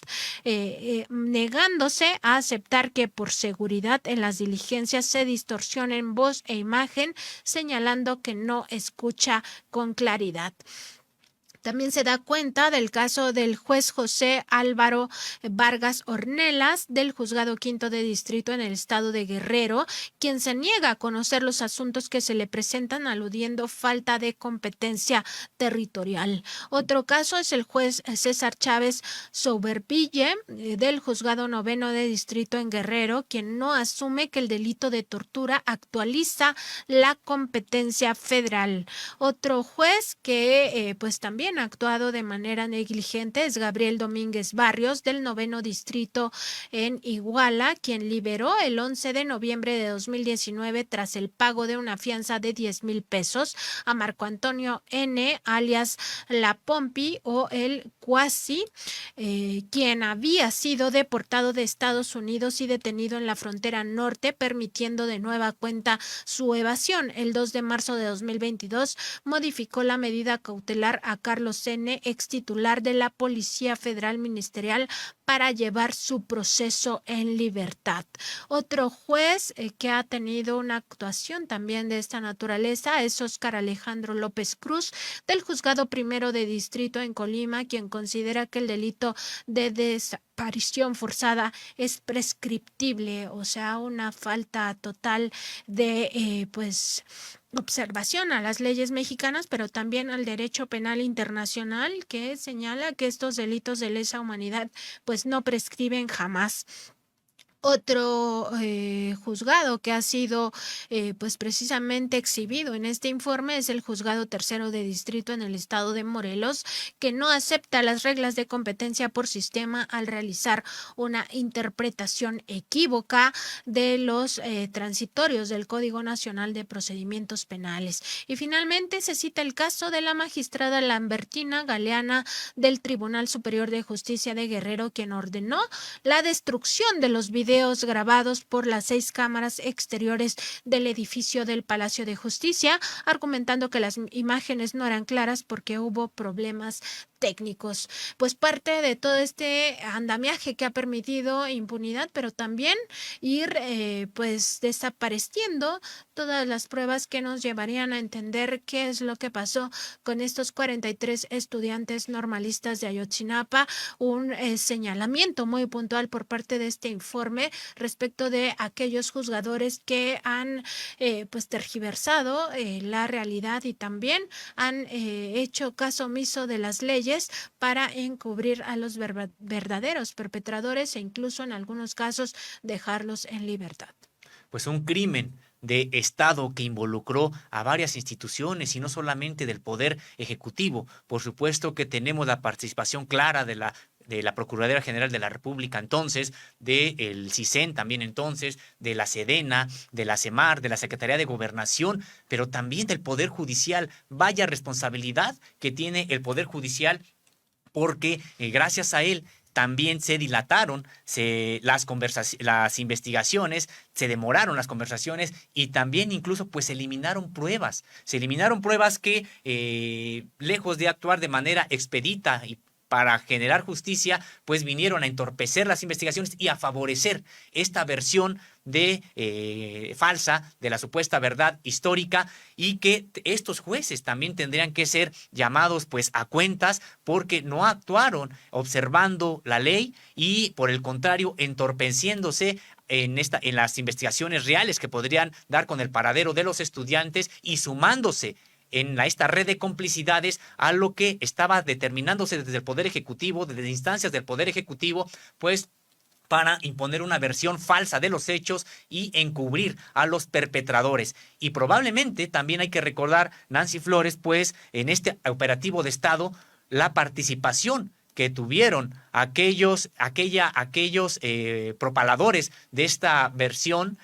negándose a aceptar que por seguridad en las diligencias se distorsionen voz e imagen, señalando que no escucha con claridad. También se da cuenta del caso del juez José Álvaro Vargas Ornelas del Juzgado Quinto de Distrito en el estado de Guerrero, quien se niega a conocer los asuntos que se le presentan, aludiendo falta de competencia territorial. Otro caso es el juez César Chávez Soberville del Juzgado Noveno de Distrito en Guerrero, quien no asume que el delito de tortura actualiza la competencia federal. Otro juez que pues también ha actuado de manera negligente es Gabriel Domínguez Barrios del Noveno Distrito en Iguala, quien liberó el 11 de noviembre de 2019 tras el pago de una fianza de 10,000 pesos a Marco Antonio N., alias La Pompi o el Cuasi, quien había sido deportado de Estados Unidos y detenido en la frontera norte, permitiendo de nueva cuenta su evasión. El 2 de marzo de 2022 modificó la medida cautelar a Carlos N., ex titular de la Policía Federal Ministerial, para llevar su proceso en libertad. Otro juez que ha tenido una actuación también de esta naturaleza es Óscar Alejandro López Cruz del Juzgado Primero de Distrito en Colima, quien considera que el delito de desaparición forzada es prescriptible, o sea, una falta total de observación a las leyes mexicanas, pero también al derecho penal internacional, que señala que estos delitos de lesa humanidad pues no prescriben jamás. Otro juzgado que ha sido pues precisamente exhibido en este informe es el Juzgado Tercero de Distrito en el estado de Morelos, que no acepta las reglas de competencia por sistema al realizar una interpretación equívoca de los transitorios del Código Nacional de Procedimientos Penales. Y finalmente se cita el caso de la magistrada Lambertina Galeana del Tribunal Superior de Justicia de Guerrero, quien ordenó la destrucción de los videos videos grabados por las 6 cámaras exteriores del edificio del Palacio de Justicia, argumentando que las imágenes no eran claras porque hubo problemas técnicos. Pues parte de todo este andamiaje que ha permitido impunidad, pero también ir pues desapareciendo todas las pruebas que nos llevarían a entender qué es lo que pasó con estos 43 estudiantes normalistas de Ayotzinapa. Un señalamiento muy puntual por parte de este informe respecto de aquellos juzgadores que han pues tergiversado la realidad y también han hecho caso omiso de las leyes para encubrir a los verdaderos perpetradores e incluso en algunos casos dejarlos en libertad. Pues un crimen de Estado que involucró a varias instituciones y no solamente del Poder Ejecutivo. Por supuesto que tenemos la participación clara de la Procuraduría General de la República entonces, del CISEN también entonces, de la SEDENA, de la CEMAR, de la Secretaría de Gobernación, pero también del Poder Judicial. Vaya responsabilidad que tiene el Poder Judicial, porque gracias a él también se dilataron las investigaciones, se demoraron las conversaciones y también incluso pues se eliminaron pruebas. Se eliminaron pruebas que lejos de actuar de manera expedita y para generar justicia, pues vinieron a entorpecer las investigaciones y a favorecer esta versión de falsa de la supuesta verdad histórica, y que estos jueces también tendrían que ser llamados pues a cuentas porque no actuaron observando la ley y por el contrario entorpeciéndose en las investigaciones reales que podrían dar con el paradero de los estudiantes y sumándose en esta red de complicidades a lo que estaba determinándose desde el Poder Ejecutivo, desde instancias del Poder Ejecutivo, pues para imponer una versión falsa de los hechos y encubrir a los perpetradores. Y probablemente también hay que recordar, Nancy Flores, pues en este operativo de Estado, la participación que tuvieron aquellos propaladores de esta versión,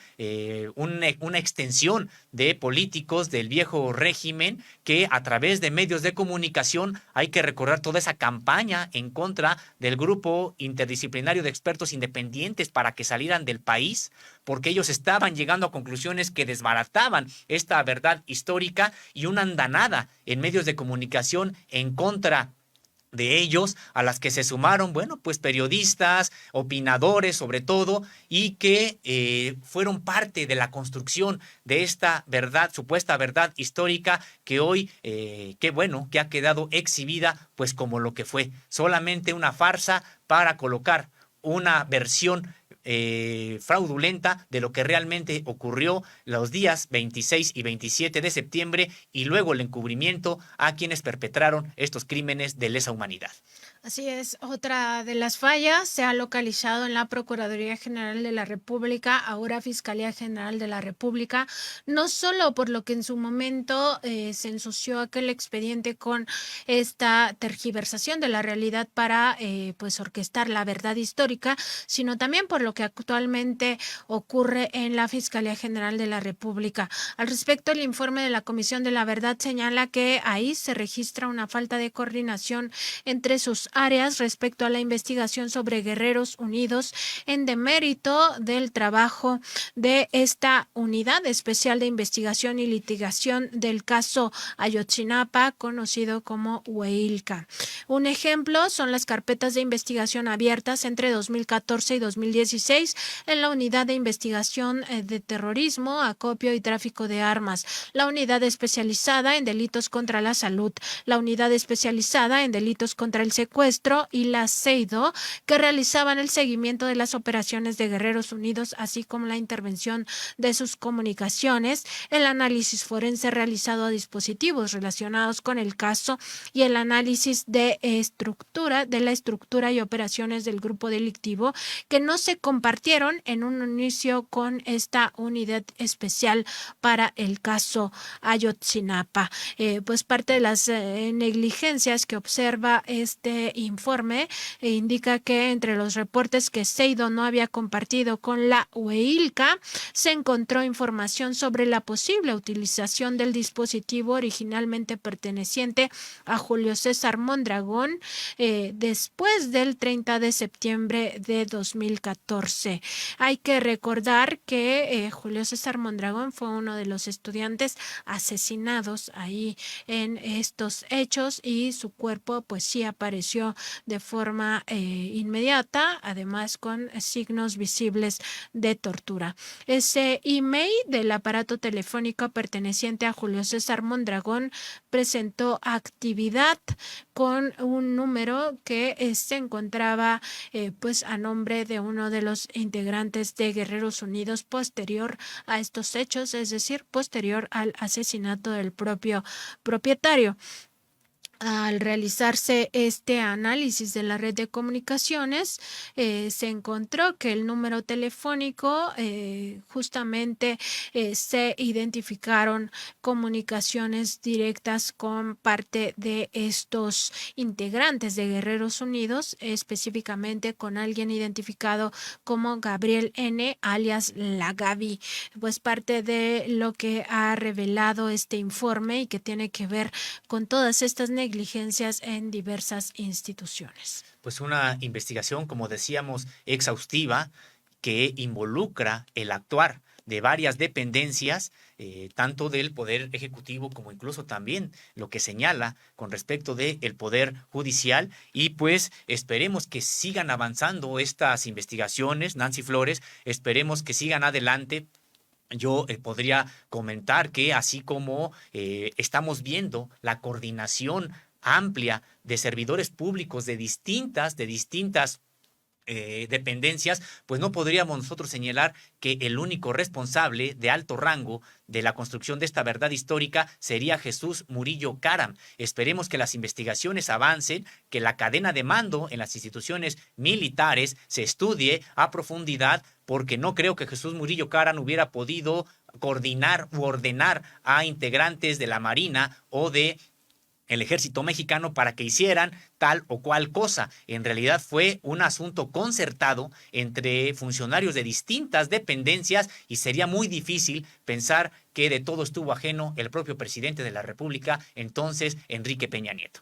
una extensión de políticos del viejo régimen que a través de medios de comunicación, hay que recordar toda esa campaña en contra del grupo interdisciplinario de expertos independientes para que salieran del país, porque ellos estaban llegando a conclusiones que desbarataban esta verdad histórica, y una andanada en medios de comunicación en contra de ellos, a las que se sumaron, bueno, pues periodistas, opinadores sobre todo, y que fueron parte de la construcción de esta verdad, supuesta verdad histórica, que hoy, que ha quedado exhibida pues como lo que fue, solamente una farsa para colocar una versión fraudulenta de lo que realmente ocurrió los días 26 y 27 de septiembre, y luego el encubrimiento a quienes perpetraron estos crímenes de lesa humanidad. Así es, otra de las fallas se ha localizado en la Procuraduría General de la República, ahora Fiscalía General de la República, no solo por lo que en su momento se ensució aquel expediente con esta tergiversación de la realidad para pues orquestar la verdad histórica, sino también por lo que actualmente ocurre en la Fiscalía General de la República. Al respecto, el informe de la Comisión de la Verdad señala que ahí se registra una falta de coordinación entre sus áreas respecto a la investigación sobre Guerreros Unidos, en demérito del trabajo de esta Unidad Especial de Investigación y Litigación del caso Ayotzinapa, conocido como UEILCA. Un ejemplo son las carpetas de investigación abiertas entre 2014 y 2016 en la Unidad de Investigación de Terrorismo, Acopio y Tráfico de Armas, la Unidad Especializada en Delitos contra la Salud, la Unidad Especializada en Delitos contra el Secuestro y la CEIDO, que realizaban el seguimiento de las operaciones de Guerreros Unidos, así como la intervención de sus comunicaciones, el análisis forense realizado a dispositivos relacionados con el caso y el análisis de la estructura y operaciones del grupo delictivo, que no se compartieron en un inicio con esta unidad especial para el caso Ayotzinapa. Pues parte de las negligencias que observa este informe indica que entre los reportes que Seido no había compartido con la UEILCA se encontró información sobre la posible utilización del dispositivo originalmente perteneciente a Julio César Mondragón después del 30 de septiembre de 2014. Hay que recordar que Julio César Mondragón fue uno de los estudiantes asesinados ahí en estos hechos y su cuerpo pues sí apareció de forma inmediata, además con signos visibles de tortura. Ese email del aparato telefónico perteneciente a Julio César Mondragón presentó actividad con un número que se encontraba pues a nombre de uno de los integrantes de Guerreros Unidos posterior a estos hechos, es decir, posterior al asesinato del propio propietario. Al realizarse este análisis de la red de comunicaciones, se encontró que el número telefónico justamente se identificaron comunicaciones directas con parte de estos integrantes de Guerreros Unidos, específicamente con alguien identificado como Gabriel N., alias La Gaby, pues parte de lo que ha revelado este informe y que tiene que ver con todas estas negligencias en diversas instituciones. Pues una investigación, como decíamos, exhaustiva que involucra el actuar de varias dependencias, tanto del Poder Ejecutivo como incluso también lo que señala con respecto del Poder Judicial. Y pues esperemos que sigan avanzando estas investigaciones, Nancy Flores, esperemos que sigan adelante. Yo podría comentar que así como estamos viendo la coordinación amplia de servidores públicos de distintas dependencias, pues no podríamos nosotros señalar que el único responsable de alto rango de la construcción de esta verdad histórica sería Jesús Murillo Caram. Esperemos que las investigaciones avancen, que la cadena de mando en las instituciones militares se estudie a profundidad, porque no creo que Jesús Murillo Caram hubiera podido coordinar u ordenar a integrantes de la Marina o de el ejército mexicano para que hicieran tal o cual cosa. En realidad fue un asunto concertado entre funcionarios de distintas dependencias y sería muy difícil pensar que de todo estuvo ajeno el propio presidente de la República, entonces Enrique Peña Nieto.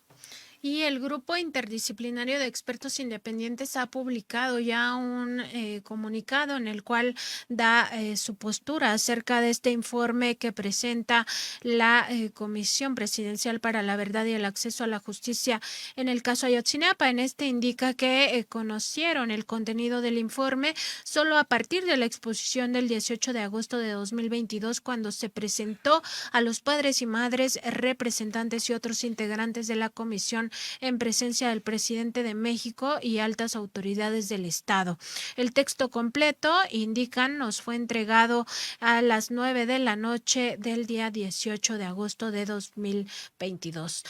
Y el grupo interdisciplinario de expertos independientes ha publicado ya un comunicado en el cual da su postura acerca de este informe que presenta la Comisión Presidencial para la Verdad y el Acceso a la Justicia en el caso Ayotzinapa. En este indica que conocieron el contenido del informe solo a partir de la exposición del 18 de agosto de 2022, cuando se presentó a los padres y madres, representantes y otros integrantes de la comisión en presencia del presidente de México y altas autoridades del Estado. El texto completo, indican, nos fue entregado a las 9 de la noche del día 18 de agosto de 2022.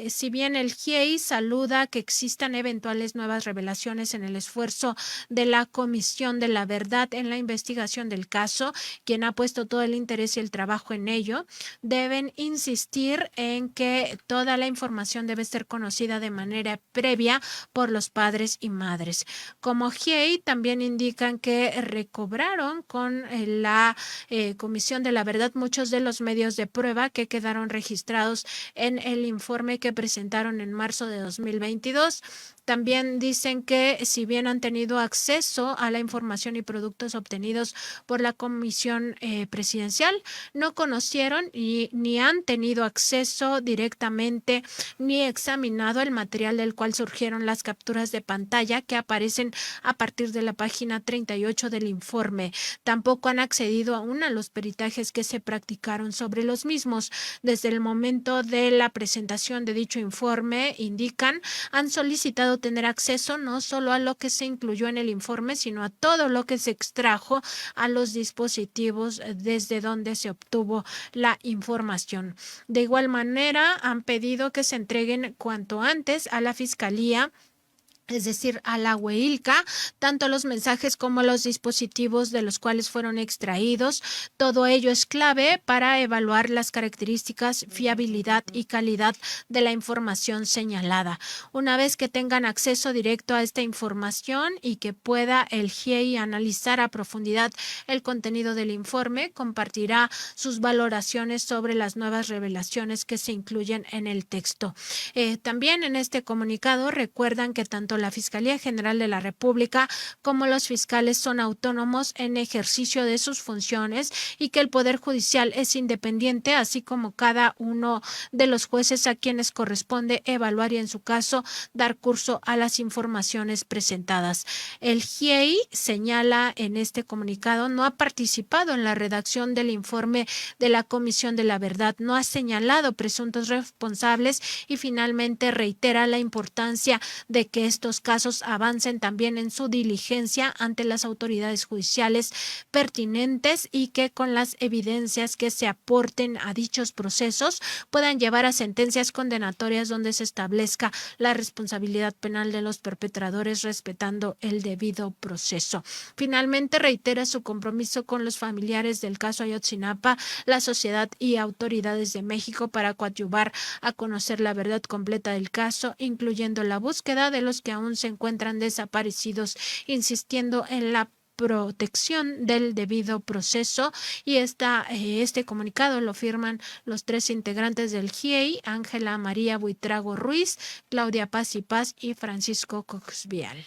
Si bien el GIEI saluda que existan eventuales nuevas revelaciones en el esfuerzo de la Comisión de la Verdad en la investigación del caso, quien ha puesto todo el interés y el trabajo en ello, deben insistir en que toda la información debe ser conocida de manera previa por los padres y madres. Como GIEI también indican que recobraron con la Comisión de la Verdad muchos de los medios de prueba que quedaron registrados en el informe que presentaron en marzo de 2022. También dicen que si bien han tenido acceso a la información y productos obtenidos por la Comisión Presidencial, no conocieron ni han tenido acceso directamente ni examinado el material del cual surgieron las capturas de pantalla que aparecen a partir de la página 38 del informe. Tampoco han accedido aún a los peritajes que se practicaron sobre los mismos. Desde el momento de la presentación de dicho informe, indican, han solicitado tener acceso no solo a lo que se incluyó en el informe, sino a todo lo que se extrajo a los dispositivos desde donde se obtuvo la información. De igual manera, han pedido que se entreguen cuanto antes a la Fiscalía es decir, a la Hueilca, tanto los mensajes como los dispositivos de los cuales fueron extraídos. Todo ello es clave para evaluar las características, fiabilidad y calidad de la información señalada. Una vez que tengan acceso directo a esta información y que pueda el GIEI analizar a profundidad el contenido del informe, compartirá sus valoraciones sobre las nuevas revelaciones que se incluyen en el texto. También en este comunicado recuerdan que tanto la Fiscalía General de la República como los fiscales son autónomos en ejercicio de sus funciones y que el Poder Judicial es independiente, así como cada uno de los jueces a quienes corresponde evaluar y, en su caso, dar curso a las informaciones presentadas. El GIEI señala en este comunicado no ha participado en la redacción del informe de la Comisión de la Verdad, no ha señalado presuntos responsables y finalmente reitera la importancia de que estos casos avancen también en su diligencia ante las autoridades judiciales pertinentes y que con las evidencias que se aporten a dichos procesos puedan llevar a sentencias condenatorias donde se establezca la responsabilidad penal de los perpetradores respetando el debido proceso. Finalmente reitera su compromiso con los familiares del caso Ayotzinapa, la sociedad y autoridades de México para coadyuvar a conocer la verdad completa del caso, incluyendo la búsqueda de los que aún se encuentran desaparecidos, insistiendo en la protección del debido proceso. Y este comunicado lo firman los 3 integrantes del GIEI: Ángela María Buitrago Ruiz, Claudia Paz y Paz y Francisco Coxvial.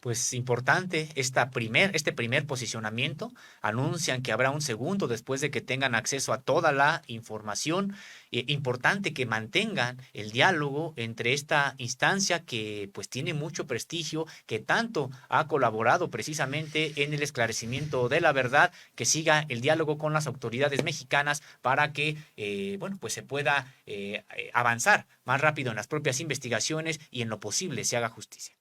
Pues importante este primer posicionamiento. Anuncian que habrá un segundo después de que tengan acceso a toda la información. Importante que mantengan el diálogo entre esta instancia que pues tiene mucho prestigio, que tanto ha colaborado precisamente en el esclarecimiento de la verdad, que siga el diálogo con las autoridades mexicanas para que pues se pueda avanzar más rápido en las propias investigaciones y en lo posible se haga justicia.